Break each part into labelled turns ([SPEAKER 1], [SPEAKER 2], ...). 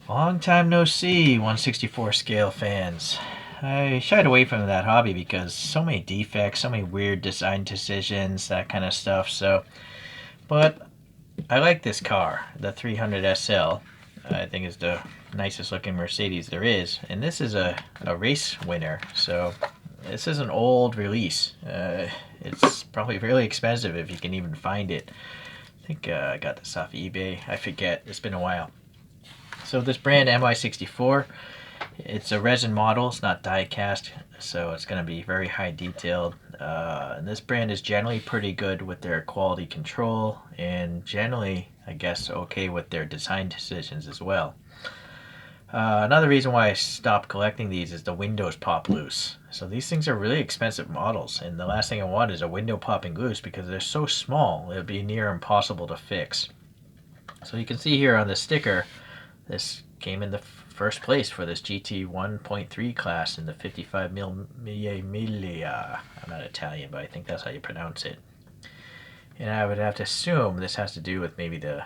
[SPEAKER 1] Long time no see, 164 scale fans. I shied away from that hobby because so many defects, so many weird design decisions, that kind of stuff. But I like this car, the 300 SL. I think is the nicest looking Mercedes there is, and this is a race winner. So this is an old release. It's probably really expensive if you can even find it. I think I got this off eBay. I forget. It's been a while. So this brand MY64, it's a resin model. It's not die cast, so it's going to be very high detailed. And this brand is generally pretty good with their quality control, and generally, I guess, okay with their design decisions as well. Another reason why I stopped collecting these is the windows pop loose. So these things are really expensive models, and the last thing I want is a window popping loose because they're so small, it would be near impossible to fix. So you can see here on the sticker, this came in the first place for this GT 1.3 class in the 55 Mille Miglia. I'm not Italian, but I think that's how you pronounce it. And I would have to assume this has to do with maybe the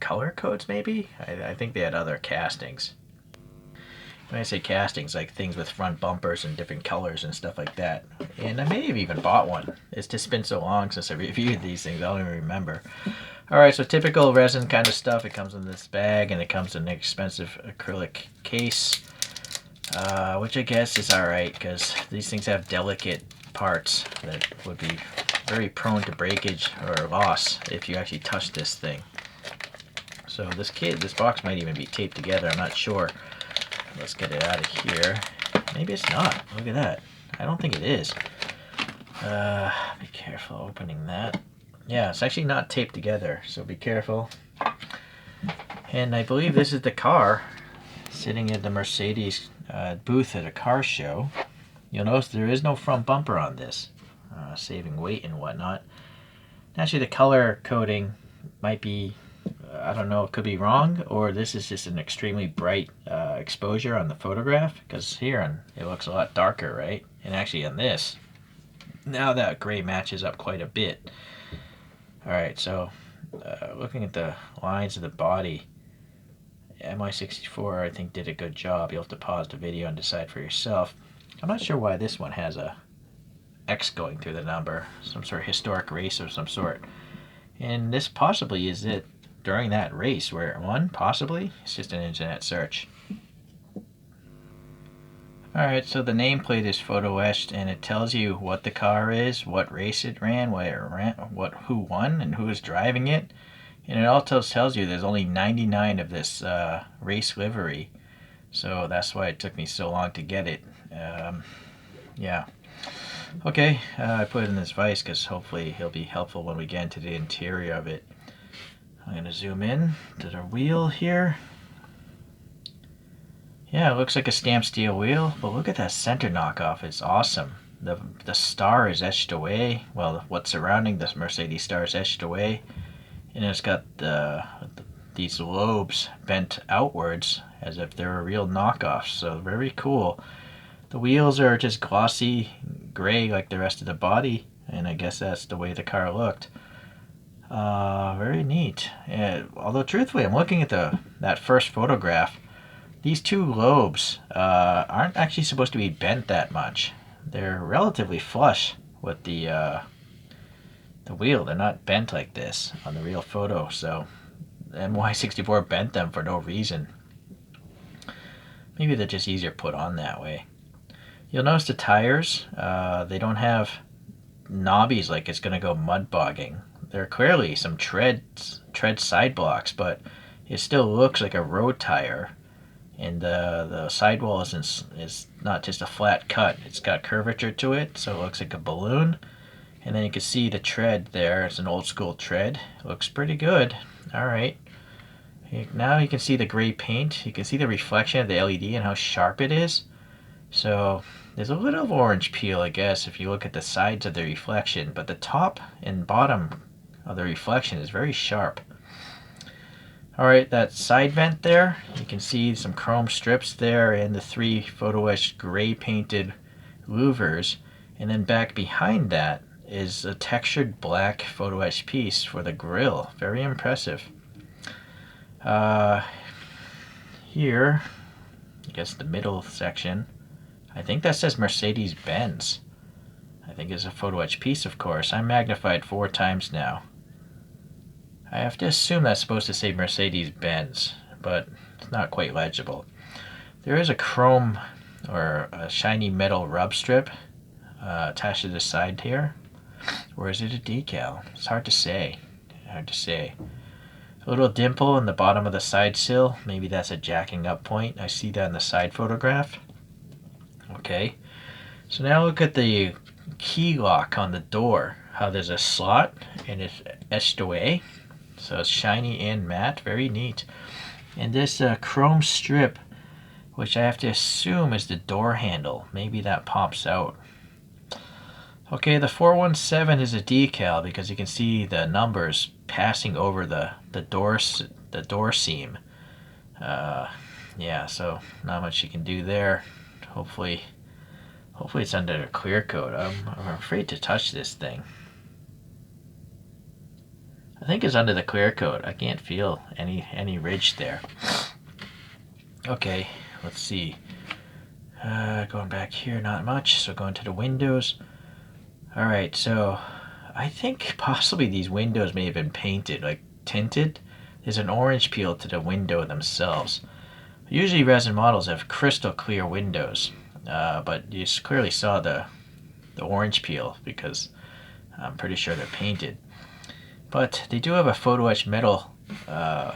[SPEAKER 1] color codes, maybe? I think they had other castings. When I say castings, like things with front bumpers and different colors and stuff like that. And I may have even bought one. It's just been so long since I reviewed these things, I don't even remember. Alright, so typical resin kind of stuff. It comes in this bag, and it comes in an expensive acrylic case, which I guess is alright, because these things have delicate parts that would be very prone to breakage or loss if you actually touch this thing. So this box might even be taped together, I'm not sure. Let's get it out of here. Maybe it's not. Look at that. I don't think it is. Be careful opening that. Yeah, it's actually not taped together, so be careful. And I believe this is the car sitting at the Mercedes booth at a car show. You'll notice there is no front bumper on this, saving weight and whatnot. Actually, the color coding might be, I don't know, it could be wrong, or this is just an extremely bright exposure on the photograph, because here it looks a lot darker, right? And actually on this, now that gray matches up quite a bit. Alright, so looking at the lines of the body, MY64 I think did a good job. You'll have to pause the video and decide for yourself. I'm not sure why this one has a X going through the number, some sort of historic race of some sort. And this possibly is it during that race where it won, possibly. It's just an internet search. Alright, so the nameplate is photo etched, and it tells you what the car is, what race it ran, who won, and who is driving it. And it also tells you there's only 99 of this race livery. So that's why it took me so long to get it. Yeah. Okay, I put it in this vise because hopefully it'll be helpful when we get into the interior of it. I'm going to zoom in to the wheel here. Yeah, it looks like a stamped steel wheel, but look at that center knockoff. It's awesome. The star is etched away. Well, what's surrounding this Mercedes star is etched away. And it's got these lobes bent outwards as if they're a real knockoff. So very cool. The wheels are just glossy gray like the rest of the body, and I guess that's the way the car looked. Very neat. Although truthfully, I'm looking at that first photograph. These two lobes aren't actually supposed to be bent that much. They're relatively flush with the wheel. They're not bent like this on the real photo, so MY64 bent them for no reason. Maybe they're just easier put on that way. You'll notice the tires, they don't have knobbies like it's going to go mud bogging. There are clearly some tread side blocks, but it still looks like a road tire. And the sidewall is not just a flat cut. It's got curvature to it, so it looks like a balloon. And then you can see the tread there. It's an old school tread. It looks pretty good. Alright. Now you can see the gray paint. You can see the reflection of the LED and how sharp it is. So there's a little orange peel, I guess, if you look at the sides of the reflection. But the top and bottom of the reflection is very sharp. Alright, that side vent there, you can see some chrome strips there and the three photo etched gray painted louvers. And then back behind that is a textured black photo etched piece for the grille. Very impressive. here, I guess the middle section, I think that says Mercedes Benz. I think it's a photo etch piece, of course. I magnified 4 times now. I have to assume that's supposed to say Mercedes Benz, but it's not quite legible. There is a chrome or a shiny metal rub strip attached to the side here. Or is it a decal? It's hard to say. Hard to say. A little dimple in the bottom of the side sill. Maybe that's a jacking up point. I see that in the side photograph. Okay. So now look at the key lock on the door. How there's a slot and it's etched away. So it's shiny and matte. Very neat. And this chrome strip, which I have to assume is the door handle. Maybe that pops out. Okay, the 417 is a decal because you can see the numbers passing over the door seam. Yeah, so not much you can do there. Hopefully it's under a clear coat. I'm afraid to touch this thing. I think it's under the clear coat. I can't feel any ridge there. Okay, let's see. Going back here, not much. So going to the windows. All right, so I think possibly these windows may have been painted, like tinted. There's an orange peel to the window themselves. Usually resin models have crystal clear windows, but you clearly saw the orange peel because I'm pretty sure they're painted. But they do have a photo etched metal, I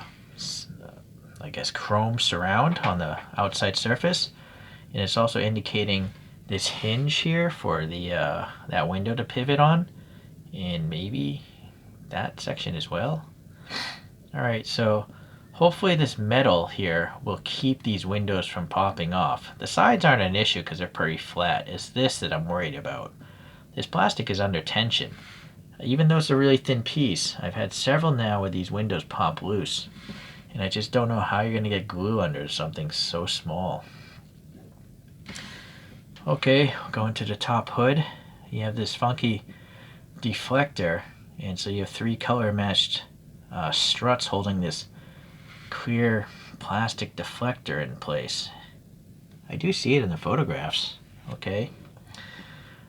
[SPEAKER 1] guess chrome surround on the outside surface, and it's also indicating this hinge here for the that window to pivot on, and maybe that section as well. All right, so hopefully this metal here will keep these windows from popping off. The sides aren't an issue because they're pretty flat. It's this that I'm worried about. This plastic is under tension. Even though it's a really thin piece, I've had several now where these windows pop loose, and I just don't know how you're gonna get glue under something so small. Okay, going to the top hood. You have this funky deflector, and so you have 3 color matched struts holding this clear plastic deflector in place. I do see it in the photographs. Okay.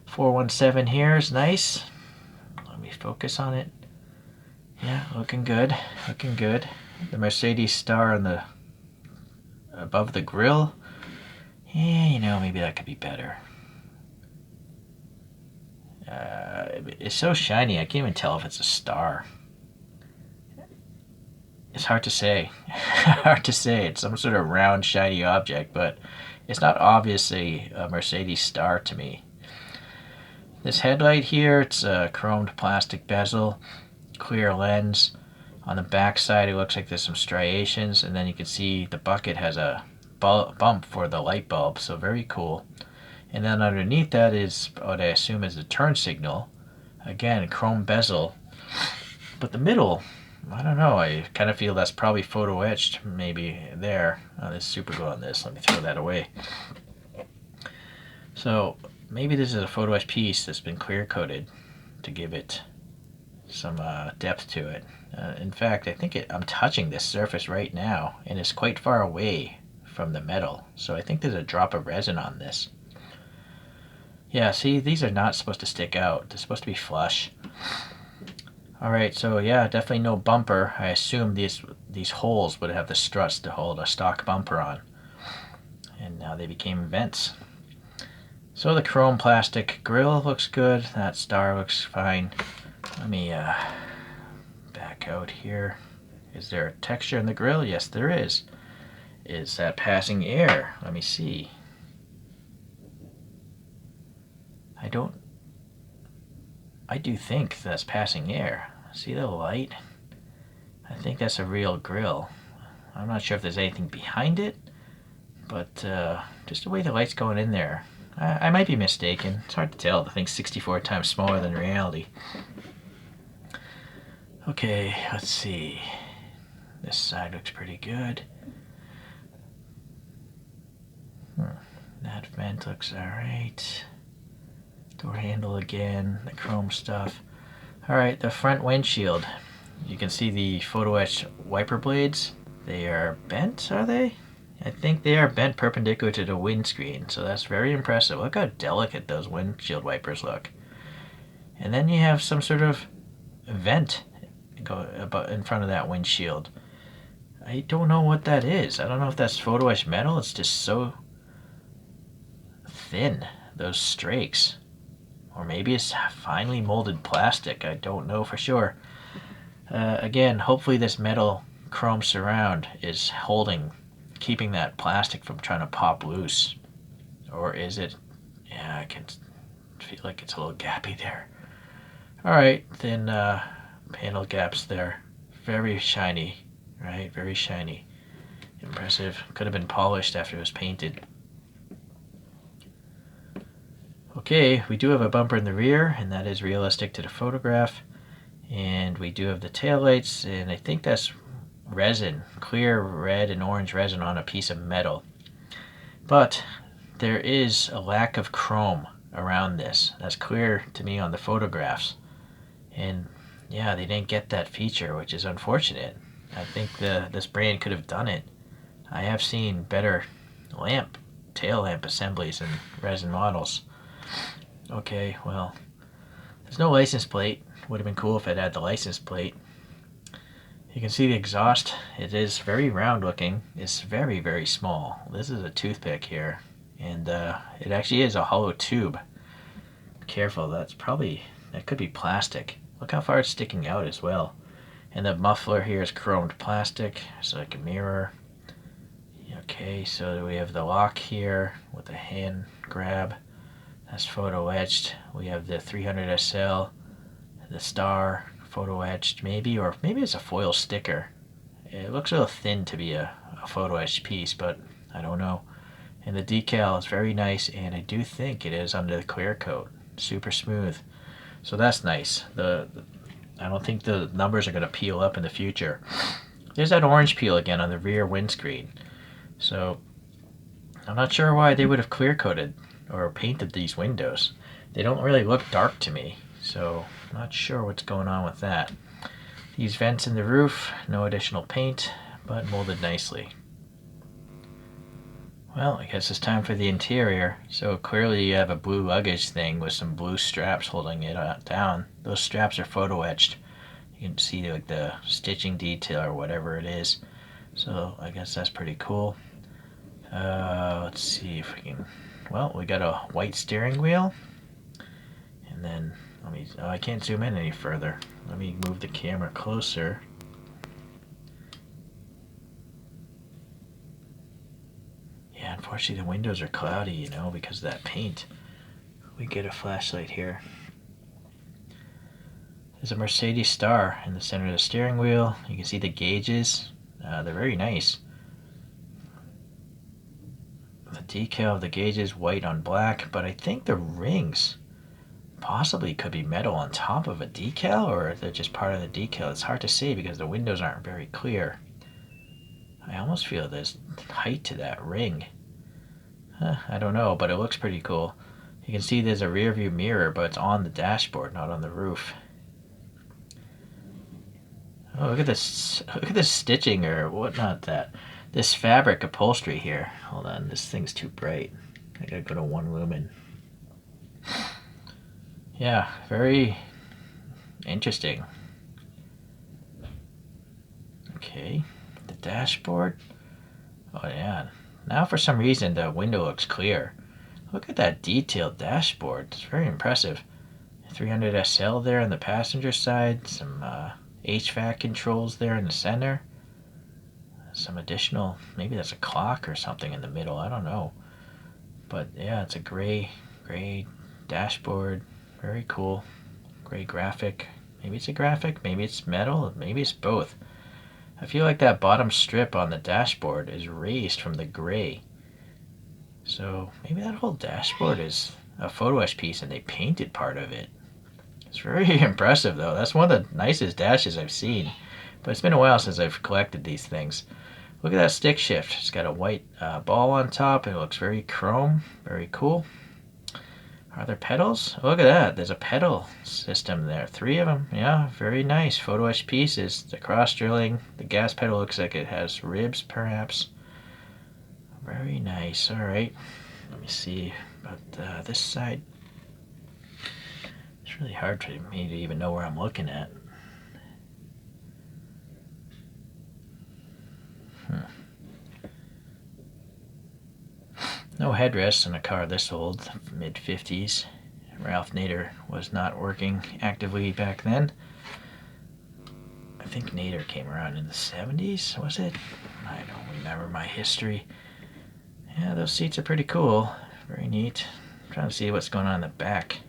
[SPEAKER 1] 417 here is nice. Let me focus on it. Yeah, looking good. Looking good. The Mercedes star on the above the grill. Yeah, you know, maybe that could be better. It's so shiny, I can't even tell if it's a star. It's hard to say. Hard to say. It's some sort of round, shiny object, but it's not obviously a Mercedes star to me. This headlight here, it's a chromed plastic bezel, clear lens. On the back side, it looks like there's some striations, and then you can see the bucket has a bump for the light bulb, so very cool. And then underneath that is what I assume is the turn signal. Again, chrome bezel. But the middle, I don't know, I kind of feel that's probably photo etched maybe there. Oh, there's super glue on this, let me throw that away. So maybe this is a photo etched piece that's been clear coated to give it some depth to it. In fact, I think I'm touching this surface right now, and it's quite far away from the metal, so I think there's a drop of resin on this. Yeah, see, these are not supposed to stick out. They're supposed to be flush. Alright, so yeah, definitely no bumper. I assume these holes would have the struts to hold a stock bumper on. And now they became vents. So the chrome plastic grill looks good. That star looks fine. Let me back out here. Is there a texture in the grill? Yes, there is. Is that passing air? Let me see. I do think that's passing air. See the light? I think that's a real grill. I'm not sure if there's anything behind it, but just the way the light's going in there. I might be mistaken. It's hard to tell. The thing's 64 times smaller than reality. Okay, let's see. This side looks pretty good. That vent looks alright. Door handle again, the chrome stuff. Alright, the front windshield. You can see the photo etched wiper blades. They are bent, are they? I think they are bent perpendicular to the windscreen, so that's very impressive. Look how delicate those windshield wipers look. And then you have some sort of vent in front of that windshield. I don't know what that is. I don't know if that's photo etched metal. It's just so thin, those strakes. Or maybe it's finely molded plastic. I don't know for sure. Again, hopefully this metal chrome surround is keeping that plastic from trying to pop loose. Or is it? Yeah, I can feel like it's a little gappy there. Alright, then panel gaps there. Very shiny, right? Very shiny. Impressive. Could have been polished after it was painted. Okay, we do have a bumper in the rear, and that is realistic to the photograph. And we do have the taillights, and I think that's resin, clear red and orange resin on a piece of metal. But there is a lack of chrome around this. That's clear to me on the photographs. And yeah, they didn't get that feature, which is unfortunate. I think this brand could have done it. I have seen better tail lamp assemblies in resin models. Okay, well, there's no license plate. Would have been cool if it had the license plate. You can see the exhaust. It is very round looking. It's very, very small. This is a toothpick here. And it actually is a hollow tube. Careful, that could be plastic. Look how far it's sticking out as well. And the muffler here is chromed plastic. It's like a mirror. Okay, so we have the lock here with the hand grab. That's photo etched. We have the 300 SL, the star photo etched maybe, or maybe it's a foil sticker. It looks a little thin to be a photo etched piece, but I don't know. And the decal is very nice, and I do think it is under the clear coat. Super smooth. So that's nice. I don't think the numbers are going to peel up in the future. There's that orange peel again on the rear windscreen. So I'm not sure why they would have clear coated or painted these windows. They don't really look dark to me, so I'm not sure what's going on with that. These vents in the roof, no additional paint, but molded nicely. Well, I guess it's time for the interior. So clearly you have a blue luggage thing with some blue straps holding it down. Those straps are photo etched. You can see like the stitching detail or whatever it is. So I guess that's pretty cool. Let's see if we can... Well, we got a white steering wheel. And then, I can't zoom in any further. Let me move the camera closer. Yeah, unfortunately the windows are cloudy, because of that paint. We get a flashlight here. There's a Mercedes star in the center of the steering wheel. You can see the gauges. They're very nice. The decal of the gauges, white on black, but I think the rings possibly could be metal on top of a decal, or they're just part of the decal. It's hard to say because the windows aren't very clear. I almost feel there's height to that ring. I don't know, but it looks pretty cool. You can see there's a rear view mirror, but it's on the dashboard, not on the roof. Oh, look at this! Look at this stitching or whatnot. This fabric upholstery here. Hold on, this thing's too bright. I gotta go to 1 lumen. Yeah, very interesting. Okay, the dashboard. Oh yeah. Now for some reason the window looks clear. Look at that detailed dashboard. It's very impressive. 300 SL there on the passenger side. Some HVAC controls there in the center. Some additional, maybe that's a clock or something in the middle. I don't know. But yeah, it's a gray dashboard. Very cool. Gray graphic. Maybe it's a graphic. Maybe it's metal. Maybe it's both. I feel like that bottom strip on the dashboard is raised from the gray. So maybe that whole dashboard is a photo etch piece and they painted part of it. It's very impressive though. That's one of the nicest dashes I've seen. But it's been a while since I've collected these things. Look at that stick shift. It's got a white ball on top. It looks very chrome. Very cool. Are there pedals? Oh, look at that. There's a pedal system there. 3 of them. Yeah, very nice. Photo etched pieces. The cross drilling. The gas pedal looks like it has ribs, perhaps. Very nice. All right. Let me see about this side. It's really hard for me to even know where I'm looking at. No headrests in a car this old, mid-50s. Ralph Nader was not working actively back then. I think Nader came around in the 70s, was it? I don't remember my history. Yeah, those seats are pretty cool. Very neat. I'm trying to see what's going on in the back.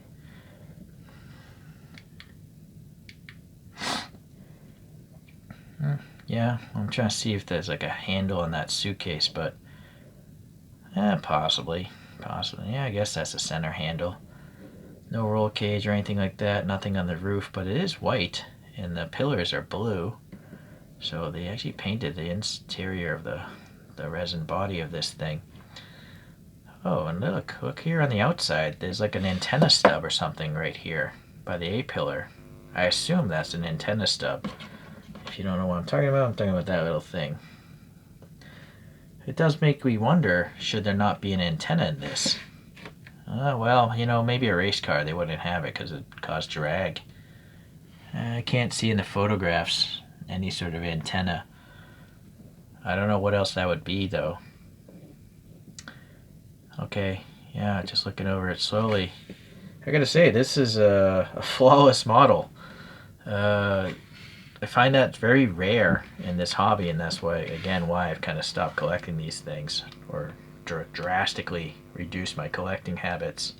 [SPEAKER 1] Yeah, I'm trying to see if there's like a handle on that suitcase, but possibly. Yeah, I guess that's a center handle. No roll cage or anything like that. Nothing on the roof, but it is white, and the pillars are blue. So they actually painted the interior of the resin body of this thing. Oh, and look here on the outside. There's like an antenna stub or something right here by the A-pillar. I assume that's an antenna stub. If you don't know what I'm talking about that little thing. It does make me wonder, should there not be an antenna in this? Well, you know, maybe a race car, they wouldn't have it because it caused drag. I can't see in the photographs any sort of antenna. I don't know what else that would be, though. Okay, yeah, just looking over it slowly. I gotta say, this is a flawless model. I find that very rare in this hobby, and that's why, again, why I've kind of stopped collecting these things, or drastically reduced my collecting habits.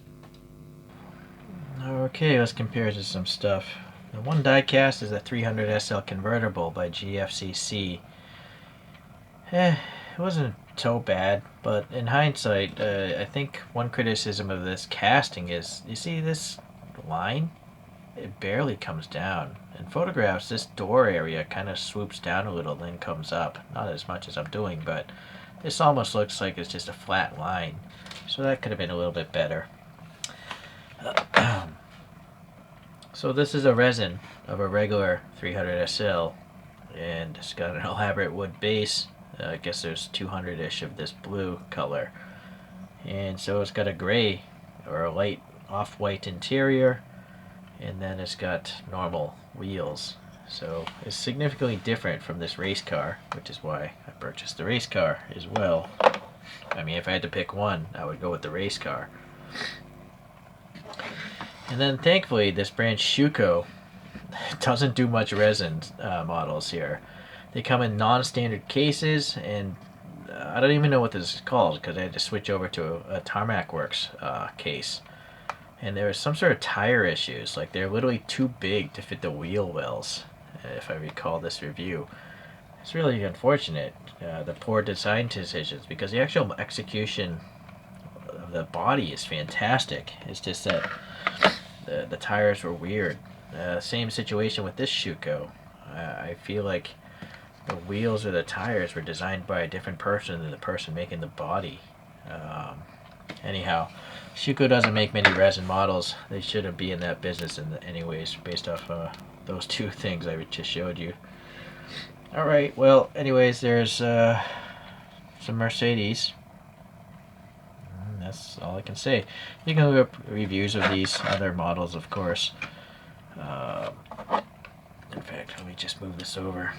[SPEAKER 1] Okay, let's compare to some stuff. The one diecast is a 300 SL convertible by GFCC. It wasn't so bad, but in hindsight, I think one criticism of this casting is, you see this line? It barely comes down. In photographs, this door area kind of swoops down a little, then comes up. Not as much as I'm doing, but this almost looks like it's just a flat line. So that could have been a little bit better. So this is a resin of a regular 300 SL, and it's got an elaborate wood base. I guess there's 200-ish of this blue color. And so it's got a gray or a light off-white interior, and then it's got normal wheels. So it's significantly different from this race car, which is why I purchased the race car as well. I mean, if I had to pick one, I would go with the race car. And then thankfully, this brand Schuco doesn't do much resin models here. They come in non-standard cases, and I don't even know what this is called because I had to switch over to a Tarmac Works case. And there was some sort of tire issues, like they're literally too big to fit the wheel wells, if I recall this review. It's really unfortunate, the poor design decisions, because the actual execution of the body is fantastic. It's just that the tires were weird. Same situation with this Schuco. I feel like the wheels or the tires were designed by a different person than the person making the body. Anyhow, Schuco doesn't make many resin models. They shouldn't be in that business anyways, based off those two things I just showed you. Alright, well, anyways, there's some Mercedes. That's all I can say. You can look up reviews of these other models, of course. In fact, let me just move this over.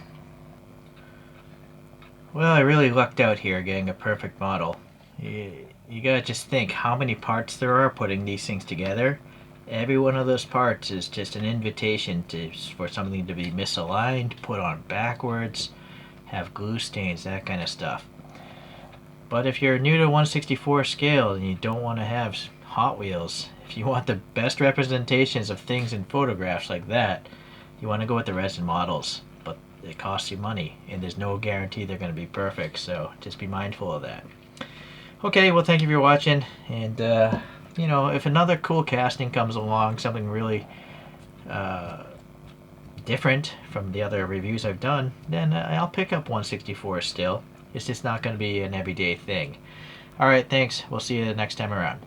[SPEAKER 1] Well, I really lucked out here getting a perfect model. You gotta just think how many parts there are putting these things together. Every one of those parts is just an invitation for something to be misaligned, put on backwards, have glue stains, that kind of stuff. But if you're new to 1/64 scale and you don't want to have Hot Wheels, if you want the best representations of things in photographs like that, you want to go with the resin models. But it costs you money, and there's no guarantee they're going to be perfect, so just be mindful of that. Okay, well, thank you for watching, and you know, if another cool casting comes along, something really different from the other reviews I've done, then I'll pick up 1/64 still. It's just not going to be an everyday thing. Alright, thanks. We'll see you the next time around.